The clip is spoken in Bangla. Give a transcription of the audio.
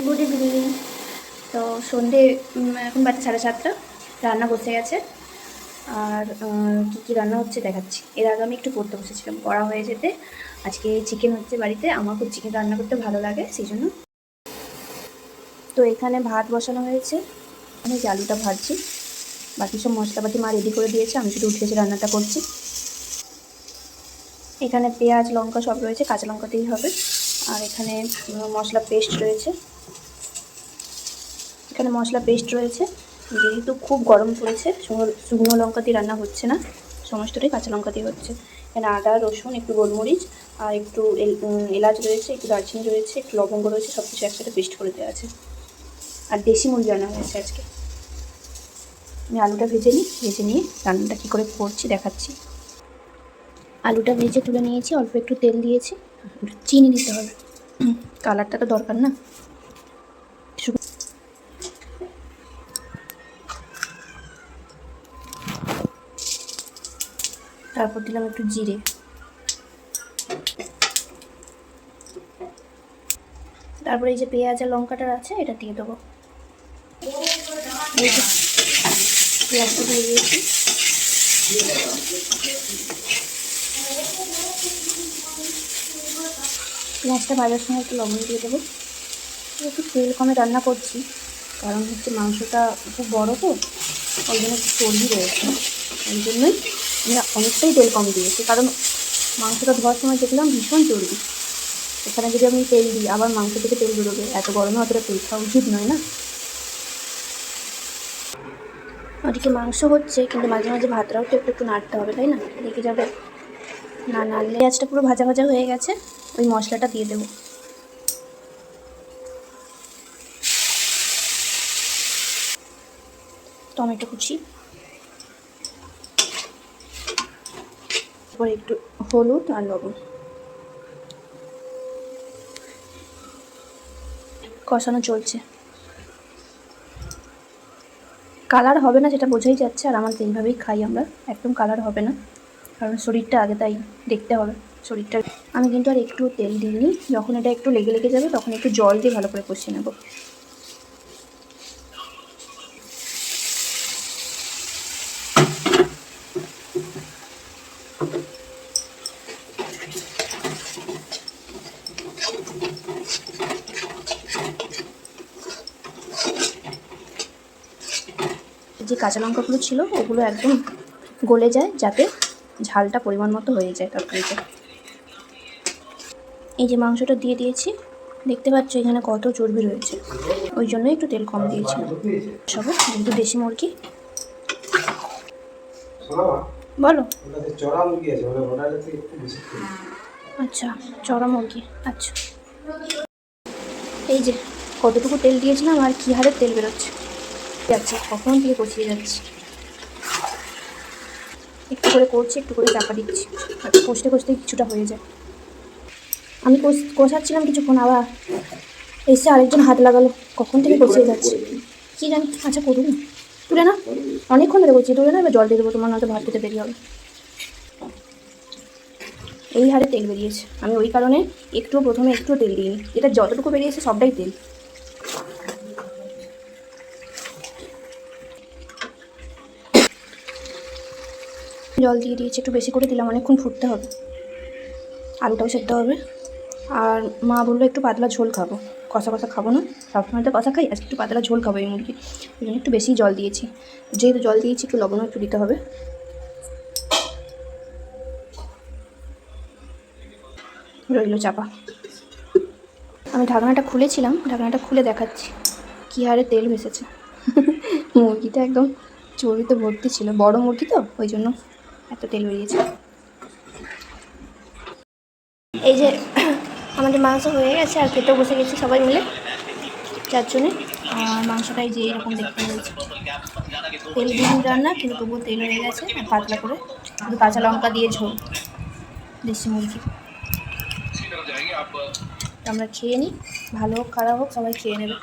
Good evening. তো সন্ধে এখন বাজে 7:30, রান্না বসে গেছে। আর কী কী রান্না হচ্ছে দেখাচ্ছি। এর আগে আমি একটু পড়তে বসেছিলাম, পড়া হয়ে যেতে আজকে চিকেন হচ্ছে বাড়িতে। আমার খুব চিকেন রান্না করতে ভালো লাগে, সেই জন্য। তো এখানে ভাত বসানো হয়েছে, আমি যে আলুটা ভাজছি, বাকি সব মশলাপাতি মা রেডি করে দিয়েছে, আমি শুধু উঠে এসে রান্নাটা করছি। এখানে পেঁয়াজ লঙ্কা সব রয়েছে, কাঁচা লঙ্কাতেই হবে। আর এখানে মশলা পেস্ট রয়েছে, এখানে মশলা পেস্ট রয়েছে। যেহেতু খুব গরম পড়েছে, শুকনো লঙ্কা দিয়ে রান্না হচ্ছে না, সমস্তটাই কাঁচা লঙ্কা দিয়ে হচ্ছে। এখানে আদা রসুন, একটু গোলমরিচ আর একটু এলাচ রয়েছে, একটু দারচিনি রয়েছে, একটু লবঙ্গ রয়েছে, সব কিছু একসাথে পেস্ট করে দেওয়া আছে। আর দেশি মুরগি রান্না হয়েছে আজকে। আমি আলুটা ভেজে নিয়ে রান্নাটা কী করে করছি দেখাচ্ছি। আলুটা ভেজে তুলে নিয়েছি, অল্প একটু তেল দিয়েছি, চিনি দিতে হবে, কালারটা তো দরকার না। তারপর দিলাম একটু জিরে, তারপরে এই যে পেঁয়াজ আর লঙ্কাটা আছে এটা দিয়ে দেবো। পেঁয়াজটা দিয়ে দিয়েছি, পেঁয়াজটা ভাজার সময় একটু লবণ দিয়ে দেবো। একটু তেল কমে রান্না করছি, কারণ হচ্ছে মাংসটা খুব বড়ো তো, ওই জন্য একটু চর্বি রয়েছে, ওই জন্যই আমরা অনেকটাই তেল কম দিয়েছি। কারণ মাংসটা ধোয়ার সময় দেখলাম ভীষণ চর্বি, এখানে যদি আমি তেল দিই আবার মাংস থেকে তেল বেরোবে, এত গরমে অতটা তেল খাওয়া উচিত নয় না। ওদিকে মাংস হচ্ছে, কিন্তু মাঝে মাঝে ভাতটাও তো একটু নাড়তে হবে, তাই না? দেখে যাবে না নাড়লে। পেঁয়াজটা পুরো ভাজা ভাজা হয়ে গেছে, ওই মশলাটা দিয়ে দেবো। টমেটো কুচি, তারপর একটু হলুদ আর লবণ, কষানো চলছে। কালার হবে না সেটা বোঝাই যাচ্ছে, আর আমার এইভাবেই খাই আমরা, একদম কালার হবে না, কারণ শরীরটা আগে, তাই দেখতে হবে শরীরটা। আমি কিন্তু আর একটু তেল দিইনি, যখন এটা একটু লেগে লেগে যাবে তখন একটু জল দিয়ে ভালো করে কষিয়ে নেব। যে কাঁচা লঙ্কাগুলো ছিল ওগুলো একদম গলে যায়, যাতে ঝালটা পরিমাণ মতো হয়ে যায় তরকারিতে। এই যে মাংসটা দিয়ে দিয়েছি, দেখতে পাচ্ছ এখানে কত চর্বি রয়েছে, ওই জন্য একটু তেল কম দিয়েছি। সব যেহেতু দেশি মুরগি। বলো। আচ্ছা, চড়া মুরগি, আচ্ছা। এই যে কতটুকু তেল দিয়েছিলাম আর কী হারে তেল বেরোচ্ছে, যাচ্ছে কখন থেকে কষিয়ে যাচ্ছে। একটু করে করছি, একটু করে চাপা দিচ্ছি, কষতে কষতে কিছুটা হয়ে যায়। আমি কষাচ্ছিলাম কিছুক্ষণ, আবার এসে আরেকজন হাত লাগালো, কখন থেকে কষিয়ে যাচ্ছে কী জানি। আচ্ছা করুন, তুলে না, অনেকক্ষণ ধরে কষিয়ে তুলে না, এবার জল দিয়ে দেবো, তোমার নয়তো ভাত খেতে দেরি হবে। এই হারে তেল বেরিয়েছে, আমি ওই কারণে প্রথমে একটু তেল দিইনি, এটা যতটুকু বেরিয়েছে সবটাই তেল। জল দিয়ে দিয়েছি, একটু বেশি করে দিলাম, অনেকক্ষণ ফুটতে হবে, আলুটাও সেদ্ধ হবে। আর মা বললো একটু পাতলা ঝোল খাবো, কষা কষা খাবো না, সবসময় তো কষা খাই, আজকে একটু পাতলা ঝোল খাবো এই মুরগি, ওই জন্য একটু বেশি জল দিয়েছি। যেহেতু জল দিয়েছি একটু লবণও একটু দিতে হবে। রইল চাপা। আমি ঢাকনাটা খুলেছিলাম, ঢাকনাটা খুলে দেখাচ্ছি কী হারে তেল ভেসেছে। মুরগিটা একদম চর্বিতে ভর্তি ছিল, বড় মুরগি তো ওই জন্য এত তেল বেরিয়েছে। এই যে আমাদের মাংস হয়ে গেছে, আর খেতেও বসে গেছি সবাই মিলে 4 জনে। আর মাংসটাই যে এরকম দেখতে হয়েছে, তেল বিহীন রান্না, কিন্তু তবুও তেল হয়ে গেছে, আর পাতলা করে শুধু কাঁচা লঙ্কা দিয়ে ঝোল, দেশি মুরগি। আমরা খেয়ে নিই, ভালো হোক খারাপ হোক সবাই খেয়ে নেবে।